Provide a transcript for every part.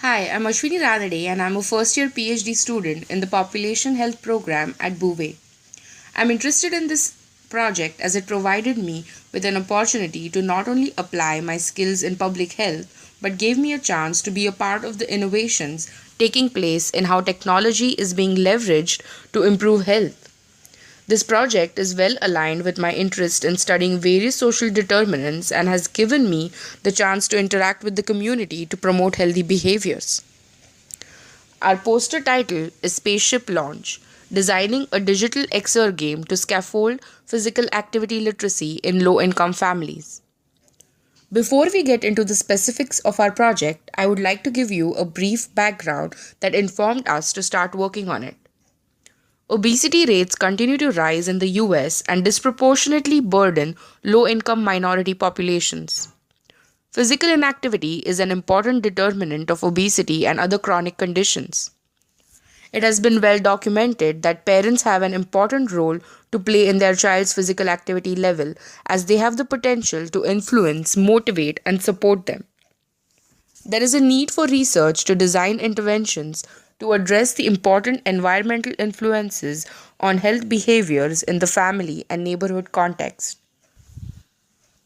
Hi, I'm Ashwini Ranade and I'm a first year PhD student in the Population Health Program at Bouvet. I'm interested in this project as it provided me with an opportunity to not only apply my skills in public health but gave me a chance to be a part of the innovations taking place in how technology is being leveraged to improve health. This project is well aligned with my interest in studying various social determinants and has given me the chance to interact with the community to promote healthy behaviors. Our poster title is Spaceship Launch, designing a digital XR game to scaffold physical activity literacy in low income families. Before we get into the specifics of our project, I would like to give you a brief background that informed us to start working on it. Obesity rates continue to rise in the US and disproportionately burden low income minority populations. Physical inactivity is an important determinant of obesity and other chronic conditions. It has been well documented that parents have an important role to play in their child's physical activity level as they have the potential to influence, motivate, and support them. There is a need for research to design interventions to address the important environmental influences on health behaviors in the family and neighborhood context.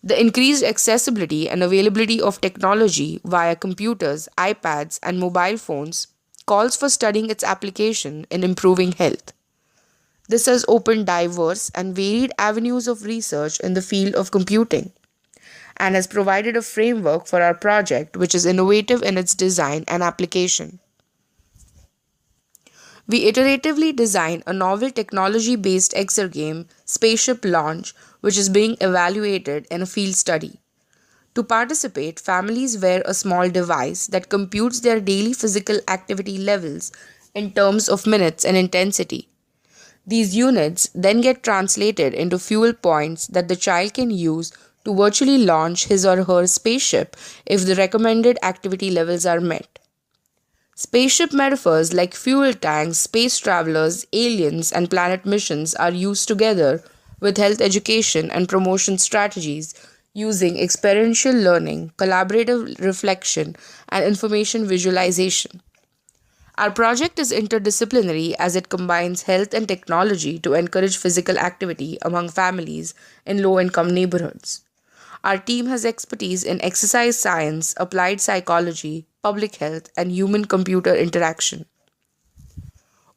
The increased accessibility and availability of technology via computers, iPads, and mobile phones calls for studying its application in improving health. This has opened diverse and varied avenues of research in the field of computing and has provided a framework for our project which is innovative in its design and application. We iteratively design a novel technology based exergame, Spaceship Launch, which is being evaluated in a field study. To participate, families wear a small device that computes their daily physical activity levels in terms of minutes and intensity. These units then get translated into fuel points that the child can use to virtually launch his or her spaceship if the recommended activity levels are met. Spaceship metaphors like fuel tanks, space travelers, aliens, and planet missions are used together with health education and promotion strategies using experiential learning, collaborative reflection, and information visualization. Our project is interdisciplinary as it combines health and technology to encourage physical activity among families in low income neighborhoods. Our team has expertise in exercise science, applied psychology, public health, and human computer interaction.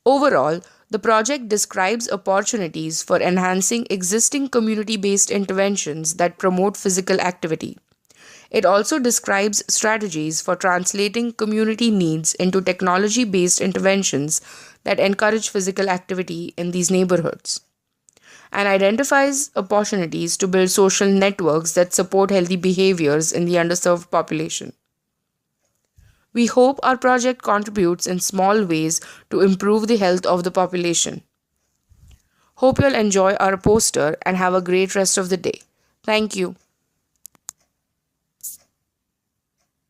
Overall, the project describes opportunities for enhancing existing community based interventions that promote physical activity. It also describes strategies for translating community needs into technology based interventions that encourage physical activity in these neighborhoods, and identifies opportunities to build social networks that support healthy behaviors in the underserved population. We hope our project contributes in small ways to improve the health of the population. Hope you'll enjoy our poster and have a great rest of the day. Thank you.